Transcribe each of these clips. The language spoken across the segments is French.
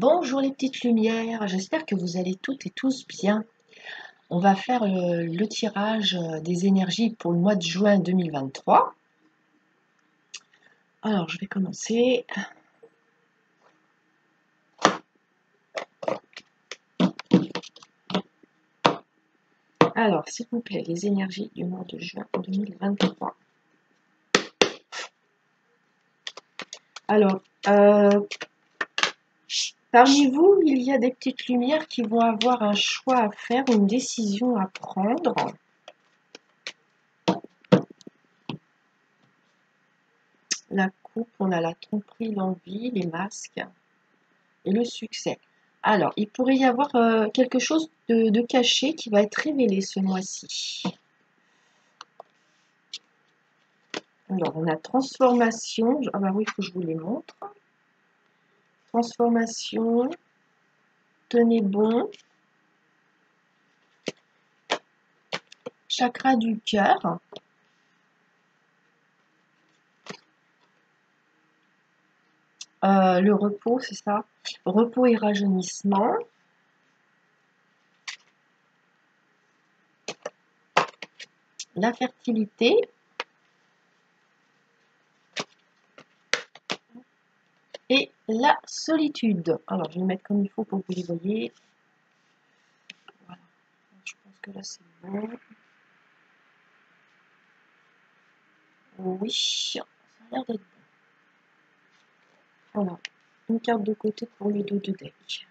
Bonjour les petites lumières, j'espère que vous allez toutes et tous bien. On va faire le tirage des énergies pour le mois de juin 2023. Alors je vais commencer. Alors s'il vous plaît, les énergies du mois de juin 2023. Alors, parmi vous, il y a des petites lumières qui vont avoir un choix à faire, une décision à prendre. La coupe, on a la tromperie, l'envie, les masques et le succès. Alors, il pourrait y avoir quelque chose de caché qui va être révélé ce mois-ci. Alors, on a transformation. Ah bah oui, il faut que je vous les montre. Transformation. Tenez bon. Chakra du cœur. Le repos, c'est ça. Repos et rajeunissement. La fertilité. Et la solitude. Alors, je vais mettre comme il faut pour que vous les voyez. Voilà. Je pense que là, c'est bon. Oui, ça a l'air d'être bon. Voilà. Une carte de côté pour le dos de deck.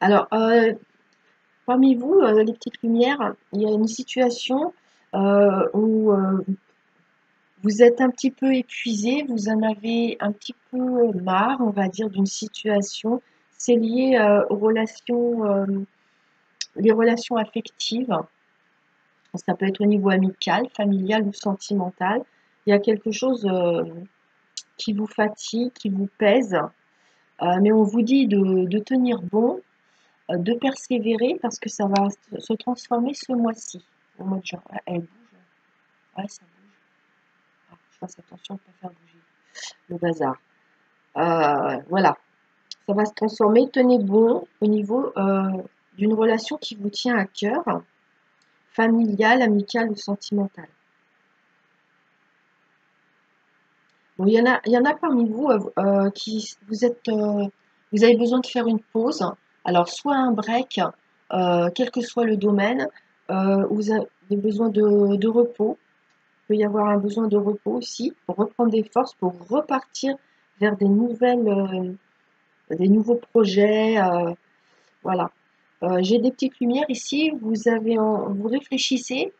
Alors, parmi vous, les petites lumières, il y a une situation où vous êtes un petit peu épuisé, vous en avez un petit peu marre, on va dire, d'une situation. C'est lié aux relations, les relations affectives. Ça peut être au niveau amical, familial ou sentimental. Il y a quelque chose qui vous fatigue, qui vous pèse, mais on vous dit de tenir bon, de persévérer parce que ça va se transformer ce mois-ci, au mois de juin. Elle bouge, ouais, ça bouge. Ah, je fasse attention de ne pas faire bouger le bazar. Voilà, ça va se transformer. Tenez bon au niveau d'une relation qui vous tient à cœur, familiale, amicale ou sentimentale. Bon, il y en a parmi vous qui vous avez besoin de faire une pause. Alors, soit un break, quel que soit le domaine, vous avez besoin de repos. Il peut y avoir un besoin de repos aussi pour reprendre des forces, pour repartir vers des nouveaux projets. Voilà. J'ai des petites lumières ici. Vous réfléchissez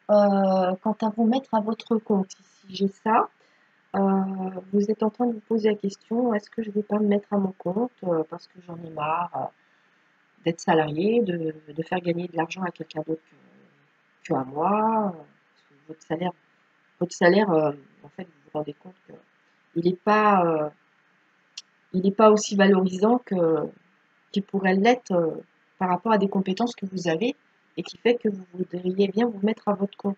quant à vous mettre à votre compte. Ici, j'ai ça. Vous êtes en train de vous poser la question, est-ce que je ne vais pas me mettre à mon compte parce que j'en ai marre d'être salarié, de faire gagner de l'argent à quelqu'un d'autre que à moi. Votre salaire, en fait, vous vous rendez compte qu'il n'est pas aussi valorisant qu'il pourrait l'être par rapport à des compétences que vous avez et qui fait que vous voudriez bien vous mettre à votre compte.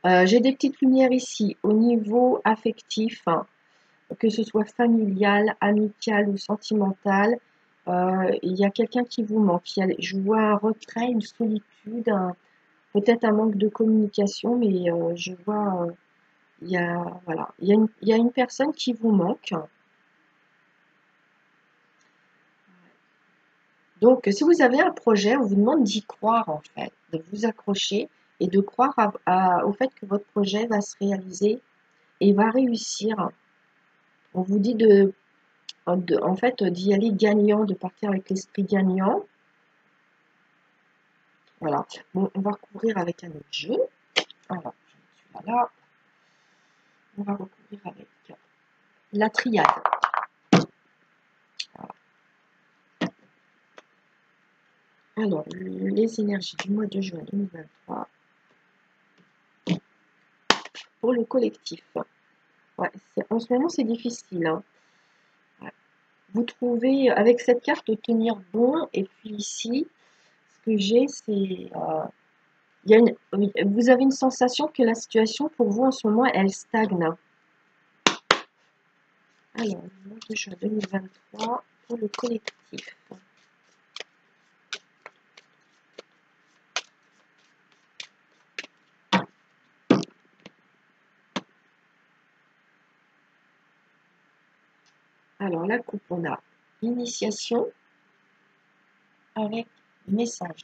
J'ai des petites lumières ici au niveau affectif, hein, que ce soit familial, amical ou sentimental. Il y a quelqu'un qui vous manque. Je vois un retrait, une solitude, peut-être un manque de communication, mais je vois, voilà, il y a une personne qui vous manque. Donc, si vous avez un projet, on vous demande d'y croire en fait, de vous accrocher et de croire au fait que votre projet va se réaliser et va réussir. On vous dit en fait, d'y aller gagnant, de partir avec l'esprit gagnant. Voilà. Bon, on va recouvrir avec un autre jeu. Alors, je vais là. On va recouvrir avec la triade. Voilà. Alors, les énergies du mois de juin 2023 pour le collectif. Ouais, en ce moment, c'est difficile. Hein. Ouais. Vous trouvez, avec cette carte, de tenir bon. Et puis ici, ce que j'ai, c'est oui, vous avez une sensation que la situation pour vous en ce moment, elle stagne. Alors, mois de juin 2023 pour le collectif. Alors, la coupe, on a initiation avec message.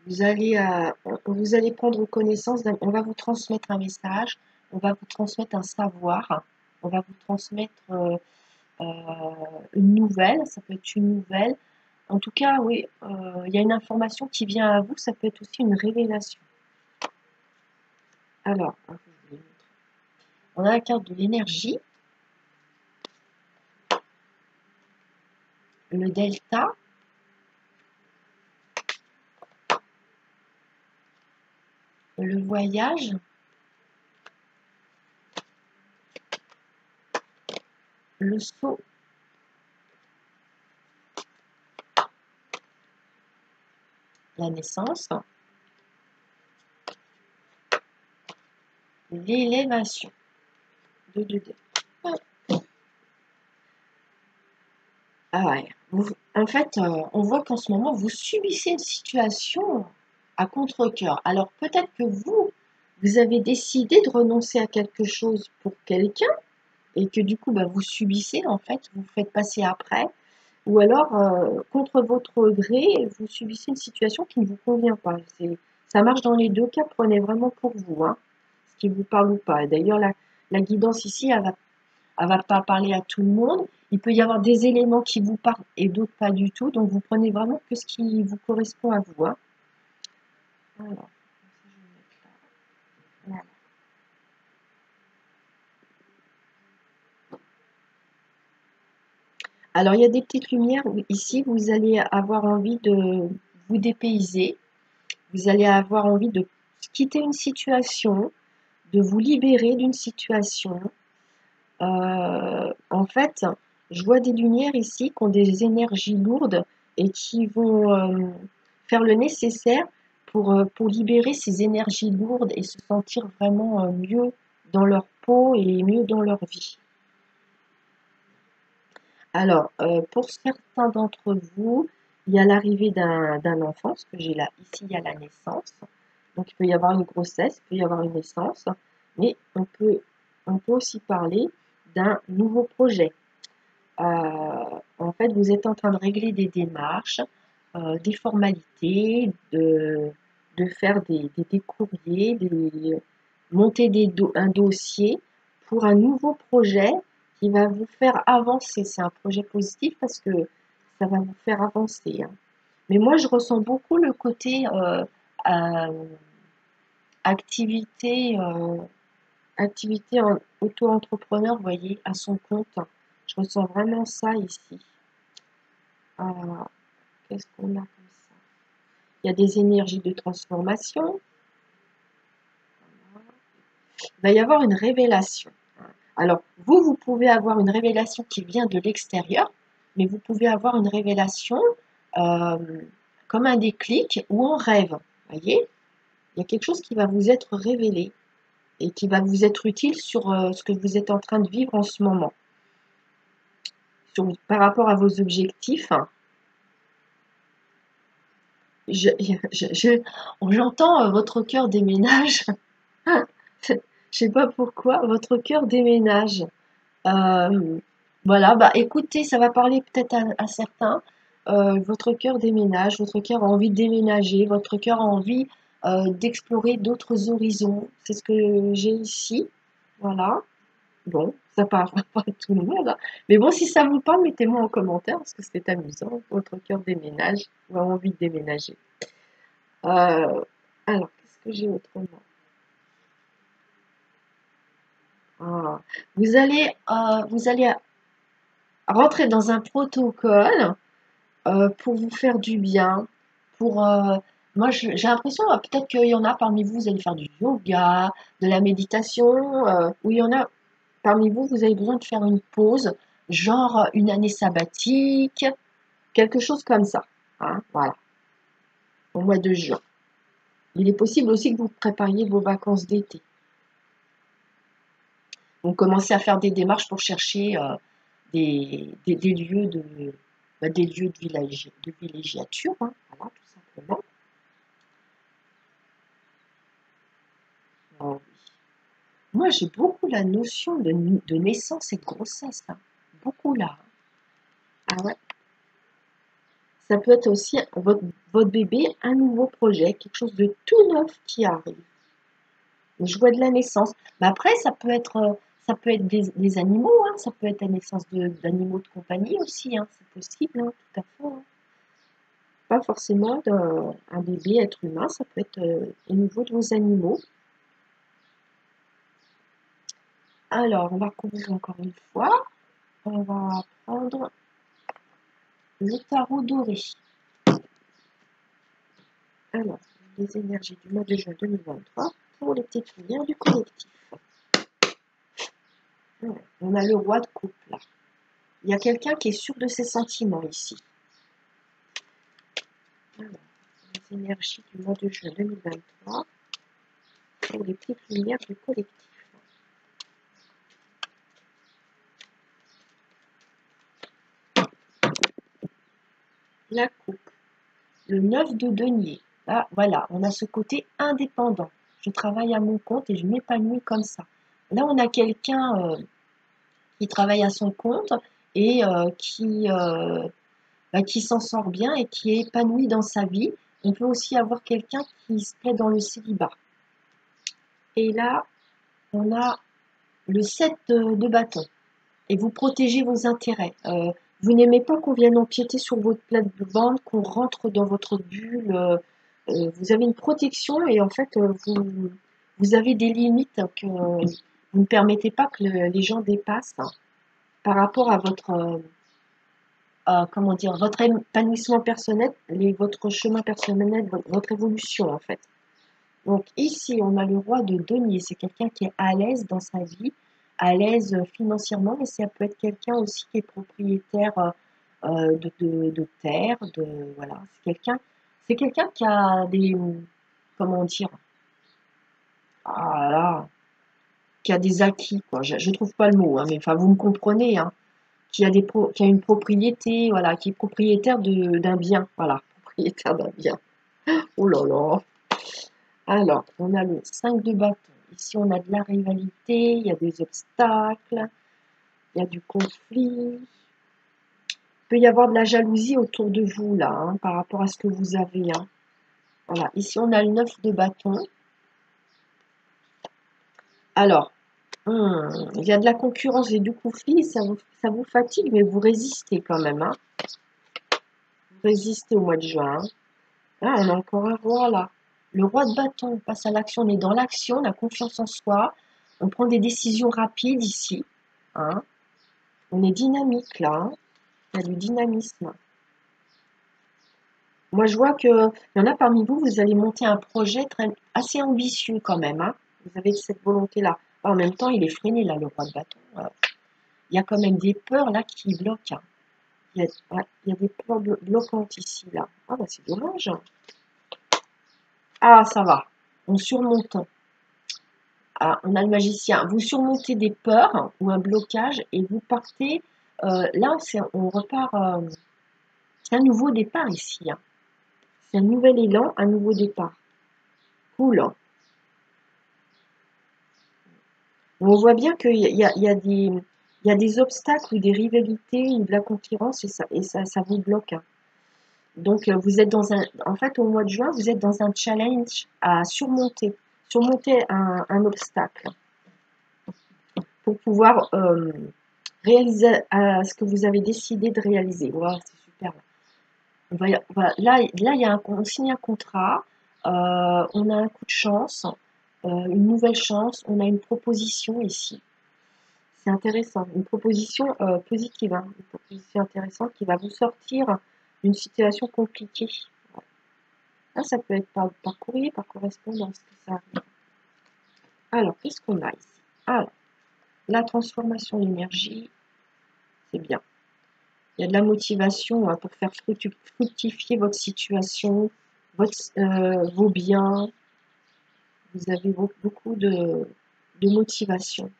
Vous allez prendre connaissance, on va vous transmettre un message, on va vous transmettre un savoir, on va vous transmettre une nouvelle, ça peut être une nouvelle. En tout cas, oui, il y a une information qui vient à vous, ça peut être aussi une révélation. Alors, on a la carte de l'énergie, le delta, le voyage, le saut, la naissance, l'élévation. Ah ouais. En fait, on voit qu'en ce moment, vous subissez une situation à contre-cœur. Alors peut-être que vous avez décidé de renoncer à quelque chose pour quelqu'un et que du coup, bah, vous subissez, en fait, vous faites passer après. Ou alors, contre votre gré, vous subissez une situation qui ne vous convient pas. Ça marche dans les deux cas, prenez vraiment pour vous, hein, ce qui vous parle ou pas. D'ailleurs, la guidance ici, elle va pas parler à tout le monde. Il peut y avoir des éléments qui vous parlent et d'autres pas du tout. Donc, vous prenez vraiment que ce qui vous correspond à vous, hein. Alors, voilà. Alors, il y a des petites lumières où ici, vous allez avoir envie de vous dépayser. Vous allez avoir envie de quitter une situation, de vous libérer d'une situation. En fait, je vois des lumières ici qui ont des énergies lourdes et qui vont faire le nécessaire pour libérer ces énergies lourdes et se sentir vraiment mieux dans leur peau et mieux dans leur vie. Alors, pour certains d'entre vous, il y a l'arrivée d'un enfant, ce que j'ai là, ici il y a la naissance. Donc il peut y avoir une grossesse, il peut y avoir une naissance, mais on peut aussi parler d'un nouveau projet. En fait, vous êtes en train de régler des démarches, des formalités, de faire des courriers, monter un dossier pour un nouveau projet qui va vous faire avancer. C'est un projet positif parce que ça va vous faire avancer, hein. Mais moi, je ressens beaucoup le côté euh, activité, activité en auto-entrepreneur, vous voyez, à son compte. Je ressens vraiment ça ici. Qu'est-ce qu'on a comme ça? Il y a des énergies de transformation. Il va y avoir une révélation. Alors, vous pouvez avoir une révélation qui vient de l'extérieur, mais vous pouvez avoir une révélation euh, comme un déclic ou en rêve. Vous voyez? Il y a quelque chose qui va vous être révélé et qui va vous être utile sur ce que vous êtes en train de vivre en ce moment. Par rapport à vos objectifs, j'entends votre cœur déménage. Je sais pas pourquoi, votre cœur déménage. Voilà, bah écoutez, ça va parler peut-être à certains. Votre cœur déménage, votre cœur a envie de déménager, votre cœur a envie d'explorer d'autres horizons. C'est ce que j'ai ici. Voilà. Bon, ça parle pas à tout le monde, hein. Mais bon, si ça vous parle, mettez-moi en commentaire parce que c'est amusant. Votre cœur déménage, ou a envie de déménager. Alors, qu'est-ce que j'ai autrement? Ah, vous allez rentrer dans un protocole pour vous faire du bien. Pour, moi, j'ai l'impression, peut-être qu'il y en a parmi vous, vous allez faire du yoga, de la méditation, ou il y en a parmi vous, vous avez besoin de faire une pause, genre une année sabbatique, quelque chose comme ça, hein, voilà. au mois de juin. Il est possible aussi que vous prépariez vos vacances d'été. Donc, commencez à faire des démarches pour chercher des lieux des lieux de villégiature, hein, voilà, tout simplement. Oh, oui. Moi, j'ai beaucoup la notion de naissance et de grossesse, hein. Beaucoup là. Ah ouais. Ça peut être aussi votre bébé, un nouveau projet, quelque chose de tout neuf qui arrive. Le jouet de la naissance. Mais après, ça peut être des animaux, hein. Ça peut être la naissance d'animaux de compagnie aussi, hein. C'est possible, hein, tout à fait, hein. Pas forcément un bébé, être humain, ça peut être au niveau de vos animaux. Alors, on va couvrir encore une fois. On va prendre le tarot doré. Alors, les énergies du mois de juin 2023 pour les petites lumières du collectif. Alors, on a le roi de coupe là. Il y a quelqu'un qui est sûr de ses sentiments ici. Alors, les énergies du mois de juin 2023 pour les petites lumières du collectif. La coupe. Le 9 de denier. Là, voilà, on a ce côté indépendant. Je travaille à mon compte et je m'épanouis comme ça. Là, on a quelqu'un qui travaille à son compte et qui s'en sort bien et qui est épanoui dans sa vie. On peut aussi avoir quelqu'un qui se plaît dans le célibat. Et là, on a le 7 de bâton. Et vous protégez vos intérêts. Vous n'aimez pas qu'on vienne empiéter sur votre plate-bande, qu'on rentre dans votre bulle. Vous avez une protection et en fait, vous avez des limites que vous ne permettez pas que les gens dépassent, hein, par rapport à comment dire, votre épanouissement personnel, votre chemin personnel, votre évolution en fait. Donc ici, on a le roi de denier, c'est quelqu'un qui est à l'aise dans sa vie, à l'aise financièrement, mais ça peut être quelqu'un aussi qui est propriétaire de terre, voilà, c'est quelqu'un qui a des, comment dire, ah là, qui a des acquis, quoi. Je trouve pas le mot, hein, mais enfin vous me comprenez, hein, qui a une propriété, voilà, qui est propriétaire d'un bien, voilà, propriétaire d'un bien. Oh là là. Alors, on a le 5 de bâton. Ici, on a de la rivalité, il y a des obstacles, il y a du conflit. Il peut y avoir de la jalousie autour de vous, là, hein, par rapport à ce que vous avez, hein. Voilà, ici, on a le 9 de bâton. Alors, il y a de la concurrence et du conflit, ça vous fatigue, mais vous résistez quand même, hein. Vous résistez au mois de juin, hein. Là, on a encore un roi, là. Le roi de bâton, on passe à l'action, on est dans l'action, on a confiance en soi, on prend des décisions rapides ici, hein. On est dynamique là, hein. Il y a du dynamisme. Moi, je vois qu'il y en a parmi vous, vous allez monter un projet assez ambitieux quand même, hein. Vous avez cette volonté-là. En même temps, il est freiné là, le roi de bâton. Il y a quand même des peurs là qui bloquent, hein. Il y a des peurs bloquantes ici là. Ah bah c'est dommage. Ah, ça va. On surmonte. Ah, on a le magicien. Vous surmontez des peurs ou un blocage et vous partez. Là, on repart. C'est un nouveau départ ici, hein. C'est un nouvel élan, un nouveau départ. Cool, hein. On voit bien qu'il y a des obstacles ou des rivalités ou de la concurrence et ça vous bloque, hein. Donc, vous êtes en fait, au mois de juin, vous êtes dans un challenge à surmonter un obstacle pour pouvoir réaliser ce que vous avez décidé de réaliser. Voilà, c'est super. Là, on signe un contrat, on a un coup de chance, une nouvelle chance, on a une proposition ici. C'est intéressant, une proposition positive, hein, une proposition intéressante qui va vous sortir d'une situation compliquée. Là, ça peut être par courrier, par correspondance que ça arrive. Alors, qu'est-ce qu'on a ici? Alors, la transformation d'énergie, c'est bien. Il y a de la motivation, hein, pour faire fructifier votre situation. vos biens, vous avez beaucoup de motivation.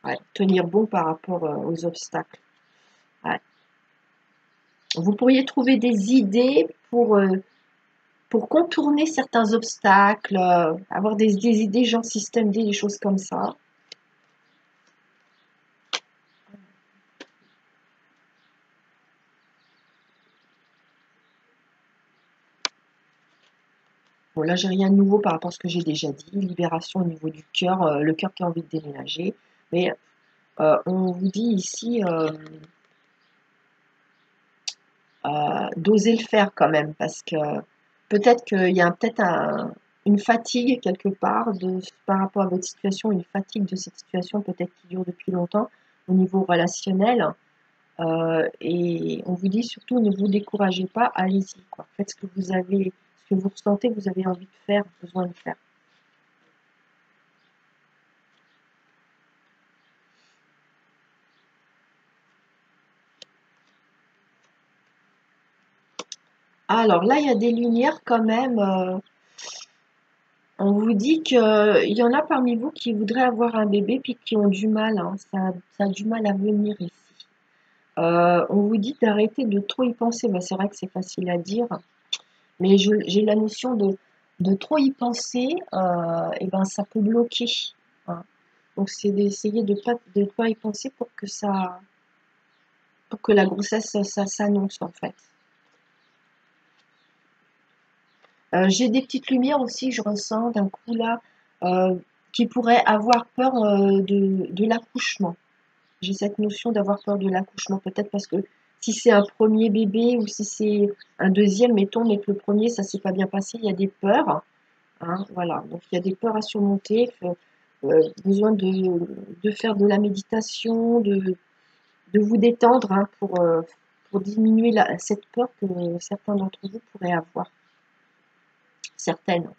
Ouais, tenir bon par rapport aux obstacles. Ouais. Vous pourriez trouver des idées pour contourner certains obstacles, avoir des idées genre système D, des choses comme ça. Bon, là, j'ai rien de nouveau par rapport à ce que j'ai déjà dit. Libération au niveau du cœur, le cœur qui a envie de déménager. Mais on vous dit ici d'oser le faire quand même, parce que peut-être qu'il y a une fatigue quelque part par rapport à votre situation, une fatigue de cette situation peut-être qui dure depuis longtemps au niveau relationnel. Et on vous dit surtout ne vous découragez pas, allez-y, quoi. Faites ce que vous avez, ce que vous ressentez, que vous avez envie de faire, besoin de faire. Alors là, il y a des lumières quand même. On vous dit qu'il y en a parmi vous qui voudraient avoir un bébé puis qui ont du mal, hein. Ça a du mal à venir ici. On vous dit d'arrêter de trop y penser. Bah, c'est vrai que c'est facile à dire, mais j'ai la notion de trop y penser, et ben ça peut bloquer, hein. Donc c'est d'essayer de pas y penser pour que la grossesse ça s'annonce en fait. J'ai des petites lumières aussi, je ressens d'un coup là, euh, qui pourraient avoir peur de l'accouchement. J'ai cette notion d'avoir peur de l'accouchement, peut-être parce que si c'est un premier bébé ou si c'est un deuxième, mettons, mais que le premier, ça s'est pas bien passé, il y a des peurs, hein, voilà. Donc il y a des peurs à surmonter, besoin de faire de la méditation, de vous détendre, hein, pour diminuer cette peur que certains d'entre vous pourraient avoir, certaines.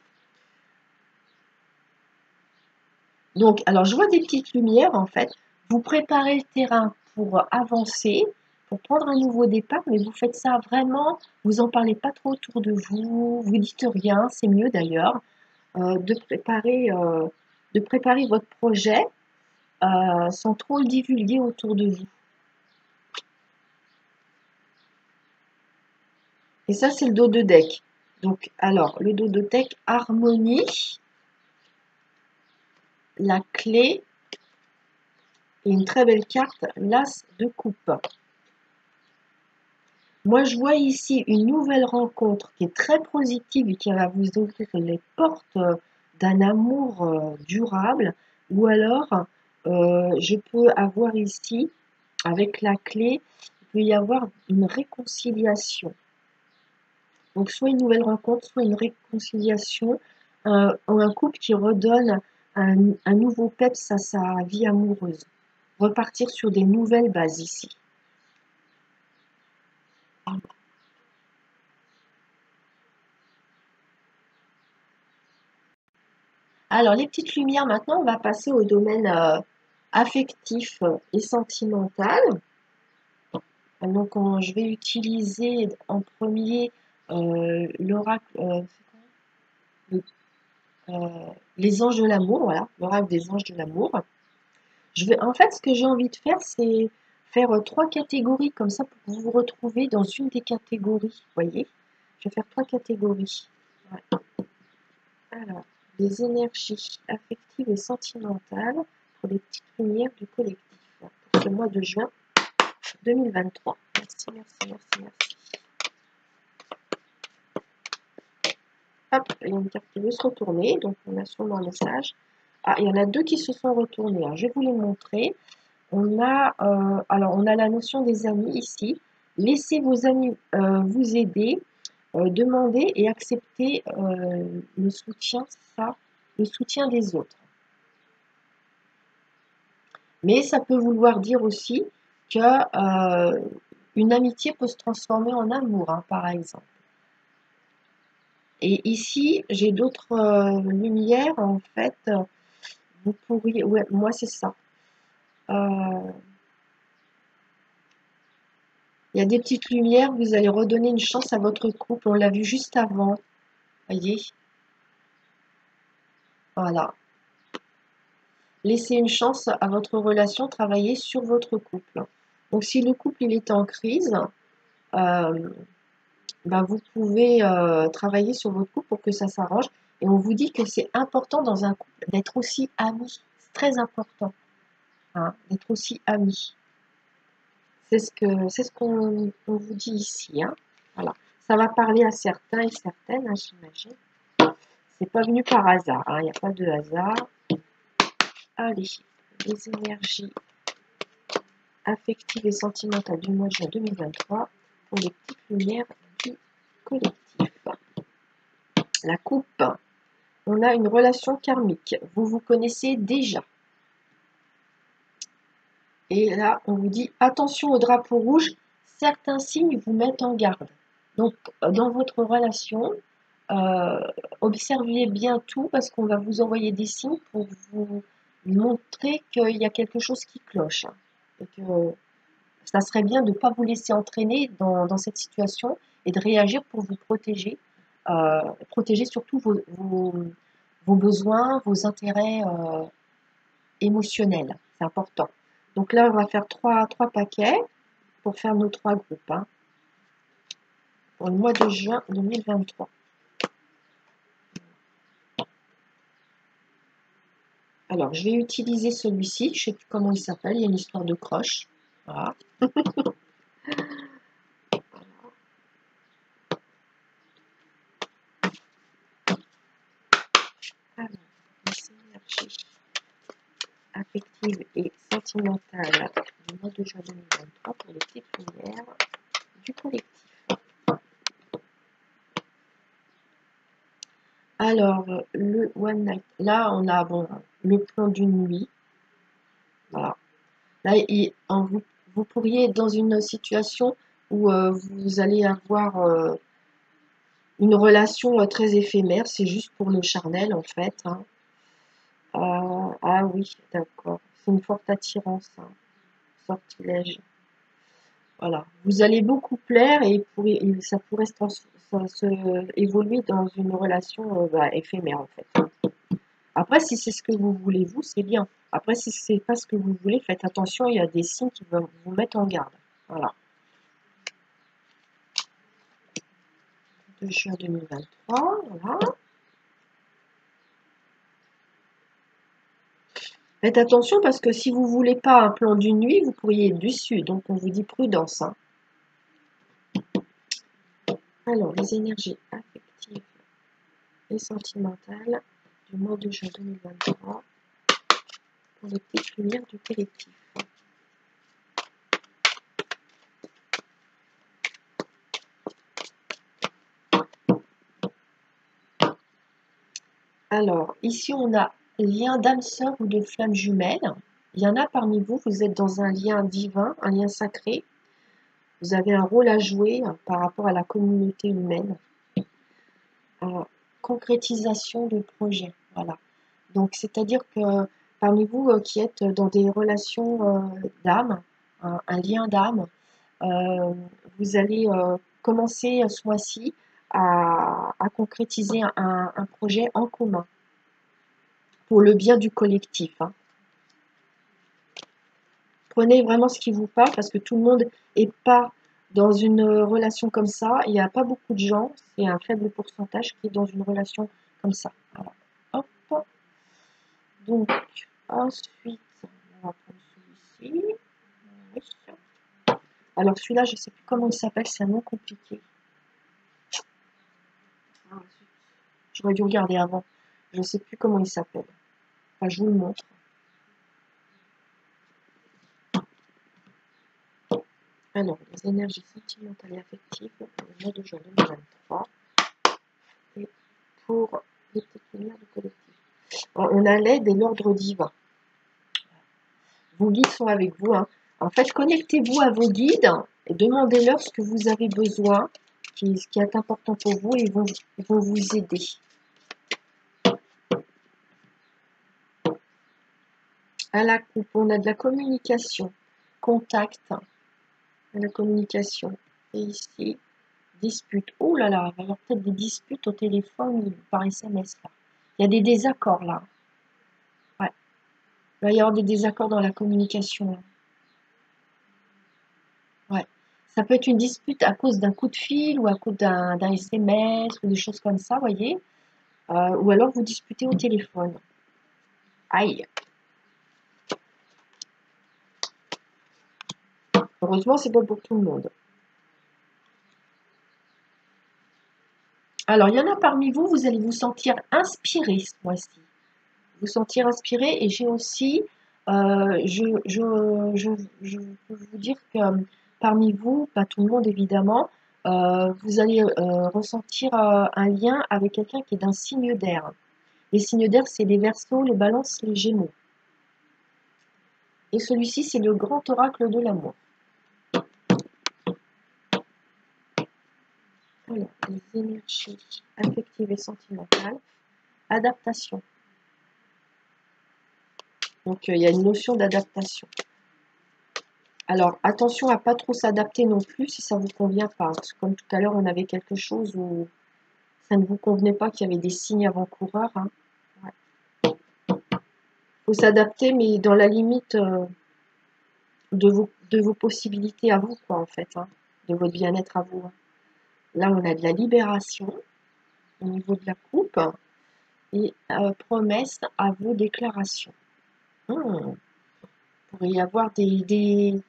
Donc, alors je vois des petites lumières en fait. Vous préparez le terrain pour avancer, pour prendre un nouveau départ, mais vous faites ça vraiment, vous en parlez pas trop autour de vous, vous dites rien, c'est mieux d'ailleurs, de préparer votre projet sans trop le divulguer autour de vous. Et ça, c'est le dos de deck. Donc, alors, le dos de deck, harmonie, la clé et une très belle carte, l'as de coupe. Moi, je vois ici une nouvelle rencontre qui est très positive et qui va vous ouvrir les portes d'un amour durable. Ou alors, je peux avoir ici, avec la clé, il peut y avoir une réconciliation. Donc, soit une nouvelle rencontre, soit une réconciliation, un couple qui redonne un nouveau peps à sa vie amoureuse. Repartir sur des nouvelles bases ici. Alors, les petites lumières, maintenant, on va passer au domaine affectif et sentimental. Donc, je vais utiliser en premier l'oracle, les anges de l'amour, voilà, l'oracle des anges de l'amour. En fait, ce que j'ai envie de faire, c'est faire trois catégories comme ça pour que vous vous retrouvez dans une des catégories. Vous voyez, je vais faire trois catégories. Ouais. Alors, les énergies affectives et sentimentales pour les petites lumières du collectif pour ce mois de juin 2023. Merci, merci, merci, merci. Hop, il y a une carte qui veut se retourner, donc on a sûrement un message. Ah, il y en a deux qui se sont retournés. Alors, je vais vous les montrer. Alors, on a la notion des amis ici. Laissez vos amis vous aider, demandez et acceptez le soutien, ça, le soutien des autres. Mais ça peut vouloir dire aussi que une amitié peut se transformer en amour, hein, par exemple. Et ici, j'ai d'autres lumières, en fait. Vous pourriez... Ouais, moi, c'est ça. Euh, Il y a des petites lumières, vous allez redonner une chance à votre couple. On l'a vu juste avant. Voyez? Voilà. Laissez une chance à votre relation, travailler sur votre couple. Donc si le couple il est en crise, euh, ben, vous pouvez travailler sur votre couple pour que ça s'arrange. Et on vous dit que c'est important dans un couple d'être aussi amis. C'est très important, hein, d'être aussi amis. C'est ce qu'on vous dit ici, hein. Voilà. Ça va parler à certains et certaines, hein, j'imagine. C'est pas venu par hasard, hein, il n'y a pas de hasard. Allez, les énergies affectives et sentimentales du mois de juin 2023 pour les petites lumières du collectif. La coupe. On a une relation karmique. Vous vous connaissez déjà. Et là, on vous dit attention au drapeau rouge. Certains signes vous mettent en garde. Donc, dans votre relation, observez bien tout parce qu'on va vous envoyer des signes pour vous montrer qu'il y a quelque chose qui cloche, hein, et que ça serait bien de ne pas vous laisser entraîner dans cette situation et de réagir pour vous protéger, protéger surtout vos besoins, vos intérêts émotionnels. C'est important. Donc là, on va faire trois paquets pour faire nos 3 groupes, hein, pour le mois de juin 2023. Alors, je vais utiliser celui-ci. Je ne sais plus comment il s'appelle. Il y a une histoire de croche. Voilà. Alors, les énergies affectives et sentimentales du mois de juin 2023 pour les petites lumières du collectif. Alors, le One Night. Là, on a bon, le plan d'une nuit. Voilà. Là, vous pourriez être dans une situation où vous allez avoir une relation très éphémère. C'est juste pour le charnel, en fait, hein. Ah oui, d'accord. C'est une forte attirance, hein. Sortilège. Voilà. Vous allez beaucoup plaire et ça pourrait évoluer dans une relation éphémère, en fait. Après, si c'est ce que vous voulez, vous, c'est bien. Après, si c'est pas ce que vous voulez, faites attention, il y a des signes qui vont vous mettre en garde. Voilà. De juin 2023, voilà. Faites attention parce que si vous voulez pas un plan d'une nuit, vous pourriez être déçu. Donc, on vous dit prudence, hein. Alors, les énergies affectives et sentimentales du mois de juin 2023 pour les petites lumières du collectif. Alors, ici, on a lien d'âme sœur ou de flamme jumelle. Il y en a parmi vous, vous êtes dans un lien divin, un lien sacré. Vous avez un rôle à jouer par rapport à la communauté humaine. Concrétisation de projet, voilà. Donc, c'est-à-dire que parmi vous qui êtes dans des relations d'âme, un lien d'âme, vous allez commencer ce mois-ci à concrétiser un projet en commun pour le bien du collectif, hein. Prenez vraiment ce qui vous parle parce que tout le monde n'est pas dans une relation comme ça. Il n'y a pas beaucoup de gens, c'est un faible pourcentage qui est dans une relation comme ça. Voilà. Hop. Donc, ensuite, on va prendre celui-ci. Oui. Alors, celui-là, je ne sais plus comment il s'appelle, c'est un nom compliqué. J'aurais dû regarder avant. Je ne sais plus comment il s'appelle. Enfin, je vous le montre. Alors, les énergies sentimentales et affectives pour le mois de juin 2023 et pour les petites lumières du collectif. On a l'aide et l'ordre divin. Vos guides sont avec vous, hein. En fait, connectez-vous à vos guides et demandez-leur ce que vous avez besoin, ce qui est important pour vous, et ils vont vous aider. À la coupe, on a de la communication, contact, la communication. Et ici, dispute. Oh là là, il va y avoir peut-être des disputes au téléphone ou par SMS là. Il y a des désaccords là. Ouais. Il va y avoir des désaccords dans la communication là. Ouais. Ça peut être une dispute à cause d'un coup de fil ou à cause d'un SMS ou des choses comme ça, voyez. Ou alors vous disputez au téléphone. Aïe. Heureusement, c'est pas pour tout le monde. Alors, il y en a parmi vous, vous allez vous sentir inspiré ce mois-ci. Vous sentir inspiré et j'ai aussi, je peux vous dire que parmi vous, pas tout le monde évidemment, vous allez ressentir un lien avec quelqu'un qui est d'un signe d'air. Les signes d'air, c'est les Verseaux, les Balances, les Gémeaux. Et celui-ci, c'est le grand oracle de l'amour. Alors, les énergies affectives et sentimentales. Adaptation. Donc, il y a une notion d'adaptation. Alors, attention à pas trop s'adapter non plus si ça ne vous convient pas. Parce que comme tout à l'heure, on avait quelque chose où ça ne vous convenait pas, qu'il y avait des signes avant-coureurs. Hein. Ouais. Faut s'adapter, mais dans la limite de vos possibilités à vous, quoi, en fait. Hein, de votre bien-être à vous. Hein. Là, on a de la libération au niveau de la coupe. Et promesse à vos déclarations. Il pourrait y avoir des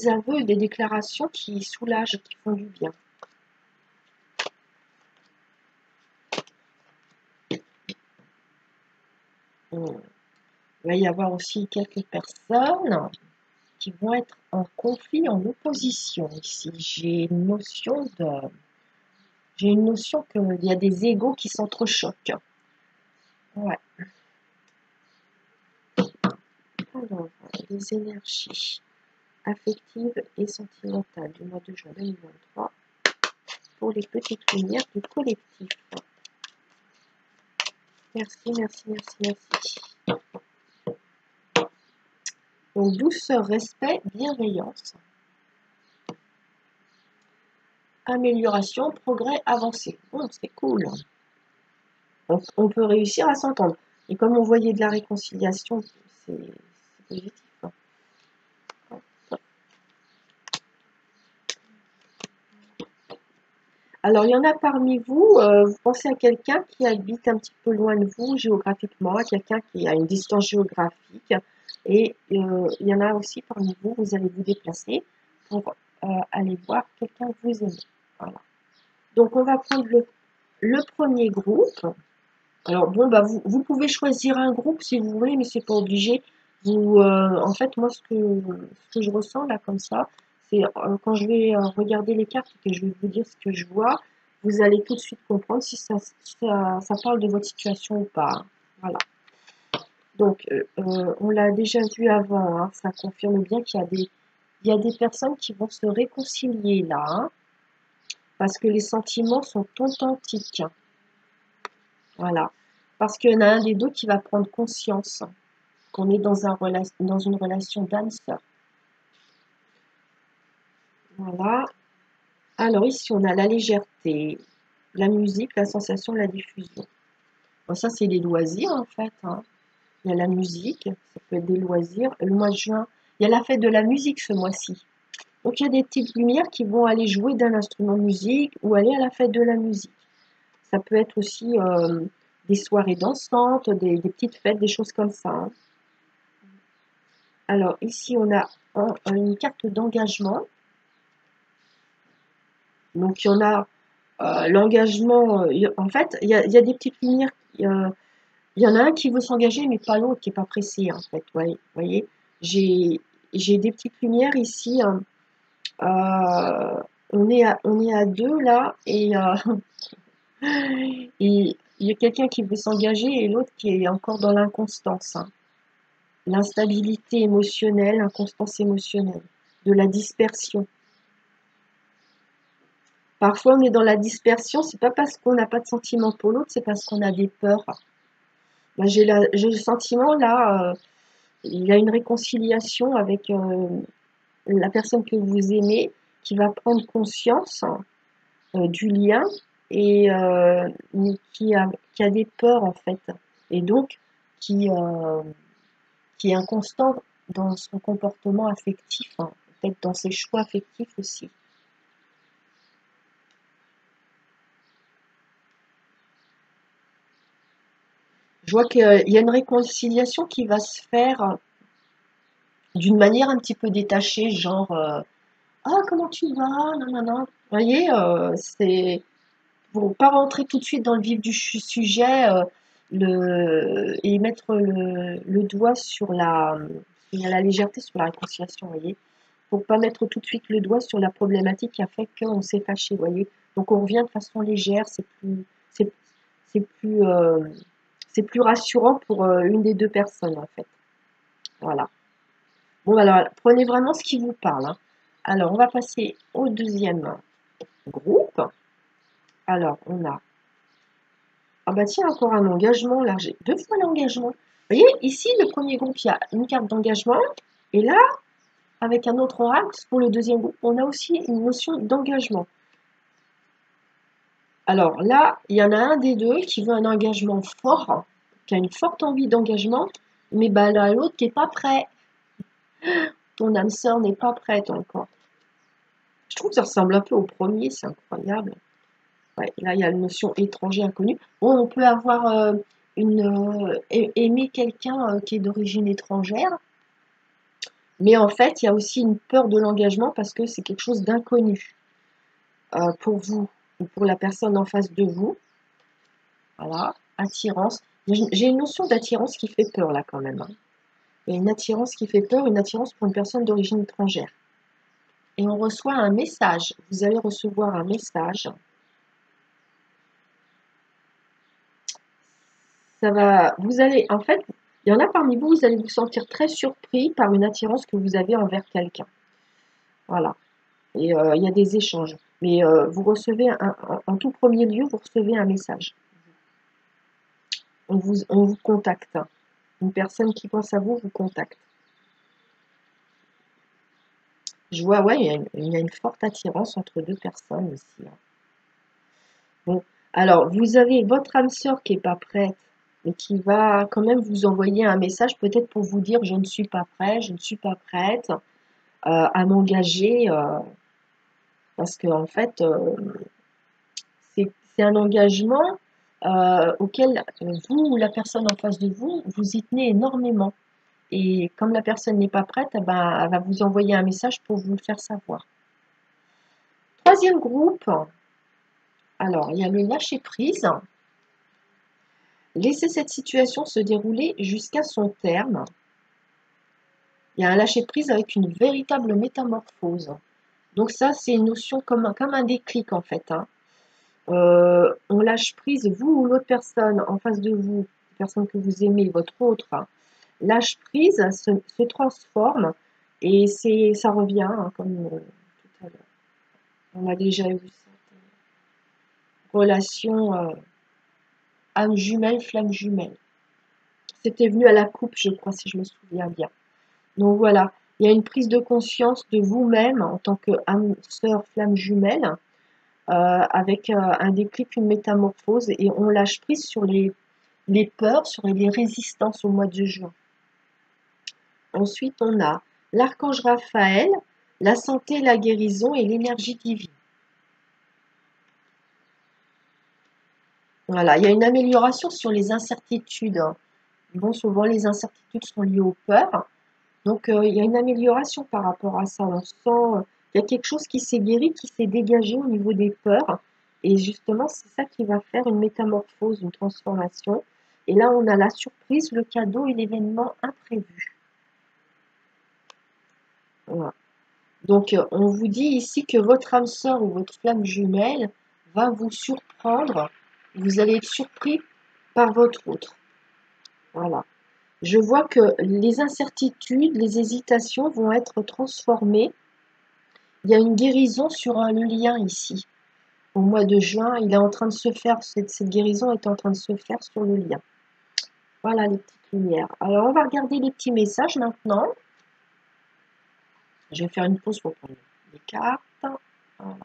aveux, des déclarations qui soulagent, qui font du bien. Il va y avoir aussi quelques personnes qui vont être en conflit, en opposition ici. J'ai une notion qu'il y a des égos qui s'entrechoquent. Ouais. Alors, les énergies affectives et sentimentales du mois de juin 2023 pour les petites lumières du collectif. Merci, merci, merci, merci. Donc, douceur, respect, bienveillance. Amélioration, progrès, avancée. Bon, c'est cool. On peut réussir à s'entendre. Et comme on voyait de la réconciliation, c'est positif. Hein. Alors, il y en a parmi vous, vous pensez à quelqu'un qui habite un petit peu loin de vous géographiquement, à quelqu'un qui a une distance géographique. Et il y en a aussi parmi vous, vous allez vous déplacer pour aller voir quelqu'un que vous aimez. Voilà. Donc, on va prendre le premier groupe. Alors, bon, bah, vous pouvez choisir un groupe si vous voulez, mais c'est pas obligé. En fait, moi, ce que je ressens là, comme ça, c'est quand je vais regarder les cartes et que je vais vous dire ce que je vois, vous allez tout de suite comprendre si ça parle de votre situation ou pas. Voilà. Donc, on l'a déjà vu avant, hein, ça confirme bien qu'il y a des personnes qui vont se réconcilier là, hein, parce que les sentiments sont authentiques. Voilà. Parce qu'il y en a un des deux qui va prendre conscience qu'on est dans une relation d'âme-sœur. Voilà. Alors ici, on a la légèreté, la musique, la sensation, la diffusion. Bon, ça, c'est les loisirs, en fait. Hein. Il y a la musique, ça peut être des loisirs. Le mois de juin, il y a la fête de la musique ce mois-ci. Donc, il y a des petites lumières qui vont aller jouer d'un instrument de musique ou aller à la fête de la musique. Ça peut être aussi des soirées dansantes, des petites fêtes, des choses comme ça. Hein. Alors, ici, on a une carte d'engagement. Donc, il y en a l'engagement. En fait, il y a des petites lumières. Il y en a un qui veut s'engager, mais pas l'autre qui n'est pas pressé, en fait. Vous voyez, j'ai des petites lumières ici. Hein. On est à deux là, et il y a quelqu'un qui veut s'engager et l'autre qui est encore dans l'inconstance. Hein. L'instabilité émotionnelle, l'inconstance émotionnelle, de la dispersion. Parfois, on est dans la dispersion, c'est pas parce qu'on n'a pas de sentiment pour l'autre, c'est parce qu'on a des peurs. Ben, j'ai le sentiment, là, il y a une réconciliation avec la personne que vous aimez, qui va prendre conscience du lien et qui a des peurs en fait. Et donc qui, euh, qui est inconstant dans son comportement affectif, hein, peut-être dans ses choix affectifs aussi. Je vois qu'il y a une réconciliation qui va se faire d'une manière un petit peu détachée, genre ah comment tu vas, non non non. Vous voyez, c'est pour pas rentrer tout de suite dans le vif du sujet et mettre le doigt sur la légèreté, sur la réconciliation, vous voyez. Pour pas mettre tout de suite le doigt sur la problématique qui a fait qu'on s'est fâché, vous voyez. Donc on revient de façon légère, c'est c'est plus, c'est plus rassurant pour une des deux personnes en fait. Voilà. Bon alors prenez vraiment ce qui vous parle, hein. Alors on va passer au deuxième groupe. Alors on a ah bah tiens encore un engagement là, j'ai deux fois l'engagement. Vous voyez ici le premier groupe il y a une carte d'engagement et là avec un autre oracle pour le deuxième groupe on a aussi une notion d'engagement. Alors là, il y en a un des deux qui veut un engagement fort, qui a une forte envie d'engagement, mais bah, là, l'autre qui n'est pas prêt. Ton âme sœur n'est pas prête encore. Je trouve que ça ressemble un peu au premier, c'est incroyable. Ouais, là, il y a la notion étranger inconnu. Bon, on peut avoir aimer quelqu'un qui est d'origine étrangère, mais en fait, il y a aussi une peur de l'engagement parce que c'est quelque chose d'inconnu pour vous ou pour la personne en face de vous. Voilà, attirance. J'ai une notion d'attirance qui fait peur là quand même, hein. Il y a une attirance qui fait peur, une attirance pour une personne d'origine étrangère. Et on reçoit un message. Vous allez recevoir un message. Ça va, vous allez, en fait, il y en a parmi vous, vous allez vous sentir très surpris par une attirance que vous avez envers quelqu'un. Voilà. Et il y a des échanges. Mais vous recevez, en tout premier lieu, vous recevez un message. On vous contacte. Une personne qui pense à vous vous contacte. Je vois, ouais, il y a une forte attirance entre deux personnes ici, hein. Bon, alors, vous avez votre âme sœur qui n'est pas prête, mais qui va quand même vous envoyer un message, peut-être pour vous dire je ne suis pas prêt, je ne suis pas prête à m'engager, parce que en fait, c'est un engagement auquel vous ou la personne en face de vous, vous y tenez énormément. Et comme la personne n'est pas prête, eh ben, elle va vous envoyer un message pour vous le faire savoir. Troisième groupe, alors il y a le lâcher prise. Laisser cette situation se dérouler jusqu'à son terme. Il y a un lâcher prise avec une véritable métamorphose. Donc ça, c'est une notion comme un déclic en fait, hein. On lâche prise, vous ou l'autre personne en face de vous, la personne que vous aimez, votre autre, hein, lâche prise, se transforme et ça revient, hein, comme tout à l'heure. On a déjà eu cette relation âme jumelle, flamme jumelle. C'était venu à la coupe, je crois, si je me souviens bien. Donc voilà, il y a une prise de conscience de vous-même en tant que âme sœur, flamme jumelle, avec un déclic, une métamorphose, et on lâche prise sur les peurs, sur les résistances au mois de juin. Ensuite, on a l'archange Raphaël, la santé, la guérison et l'énergie divine. Voilà, il y a une amélioration sur les incertitudes. Bon, souvent les incertitudes sont liées aux peurs. Donc, il y a une amélioration par rapport à ça. On sent qu'il y a quelque chose qui s'est guéri, qui s'est dégagé au niveau des peurs. Et justement, c'est ça qui va faire une métamorphose, une transformation. Et là, on a la surprise, le cadeau et l'événement imprévu. Voilà. Donc, on vous dit ici que votre âme sœur ou votre flamme jumelle va vous surprendre. Vous allez être surpris par votre autre. Voilà. Je vois que les incertitudes, les hésitations vont être transformées. Il y a une guérison sur le lien ici. Au mois de juin, il est en train de se faire, cette guérison est en train de se faire sur le lien. Voilà les petites lumières. Alors, on va regarder les petits messages maintenant. Je vais faire une pause pour prendre les cartes. Voilà.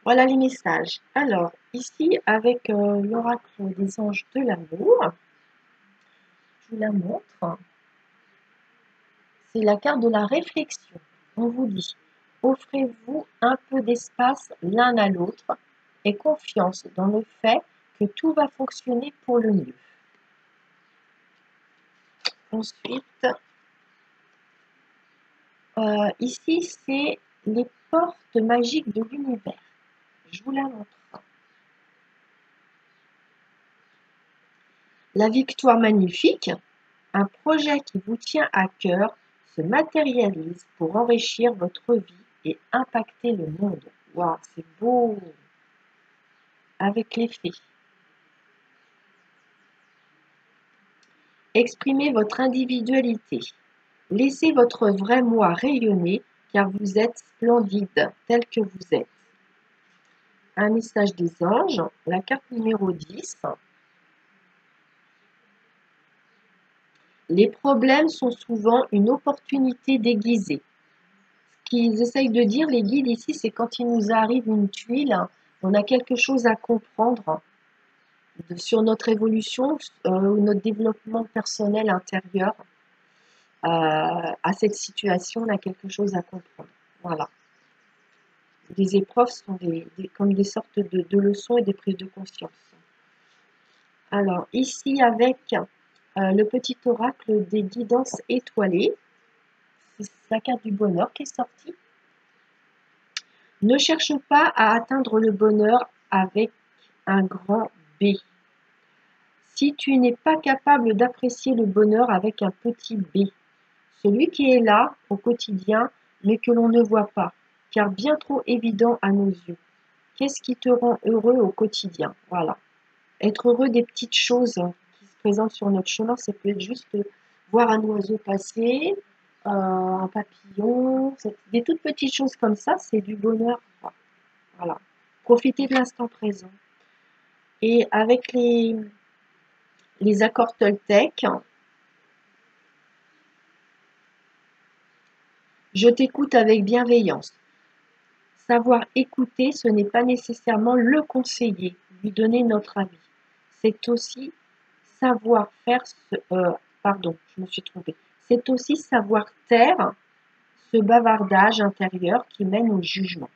Voilà les messages. Alors, ici, avec l'oracle des anges de l'amour, je vous la montre. C'est la carte de la réflexion. On vous dit, offrez-vous un peu d'espace l'un à l'autre et confiance dans le fait que tout va fonctionner pour le mieux. Ensuite, ici, c'est les portes magiques de l'univers. Je vous la montre. La victoire magnifique, un projet qui vous tient à cœur, se matérialise pour enrichir votre vie et impacter le monde. Waouh, c'est beau! Avec les fées. Exprimez votre individualité. Laissez votre vrai moi rayonner car vous êtes splendide tel que vous êtes. Un message des anges, la carte numéro 10. Les problèmes sont souvent une opportunité déguisée. Ce qu'ils essayent de dire, les guides ici, c'est quand il nous arrive une tuile, on a quelque chose à comprendre sur notre évolution ou notre développement personnel intérieur. À cette situation, on a quelque chose à comprendre. Voilà. Les épreuves sont comme des sortes de leçons et des prises de conscience. Alors, ici, avec le petit oracle des guidances étoilées, c'est la carte du bonheur qui est sortie. Ne cherche pas à atteindre le bonheur avec un grand B. Si tu n'es pas capable d'apprécier le bonheur avec un petit b, celui qui est là au quotidien, mais que l'on ne voit pas, car bien trop évident à nos yeux. Qu'est-ce qui te rend heureux au quotidien? Voilà. Être heureux des petites choses qui se présentent sur notre chemin, ça peut être juste voir un oiseau passer, un papillon, des toutes petites choses comme ça, c'est du bonheur. Voilà. Profiter de l'instant présent. Et avec les accords Toltec, je t'écoute avec bienveillance. Savoir écouter, ce n'est pas nécessairement le conseiller, lui donner notre avis. C'est aussi savoir faire pardon, je me suis trompée. C'est aussi savoir taire ce bavardage intérieur qui mène au jugement.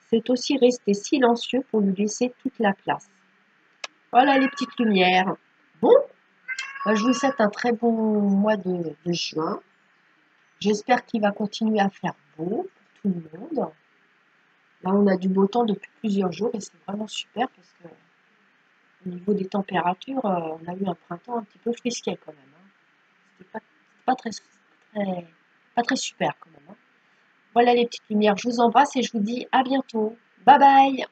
C'est aussi rester silencieux pour lui laisser toute la place. Voilà les petites lumières. Bon, je vous souhaite un très bon mois de juin. J'espère qu'il va continuer à faire beau pour tout le monde. Là, on a du beau temps depuis plusieurs jours et c'est vraiment super parce que au niveau des températures, on a eu un printemps un petit peu frisquet quand même. Hein. C'était pas très super quand même. Hein. Voilà les petites lumières. Je vous embrasse et je vous dis à bientôt. Bye bye!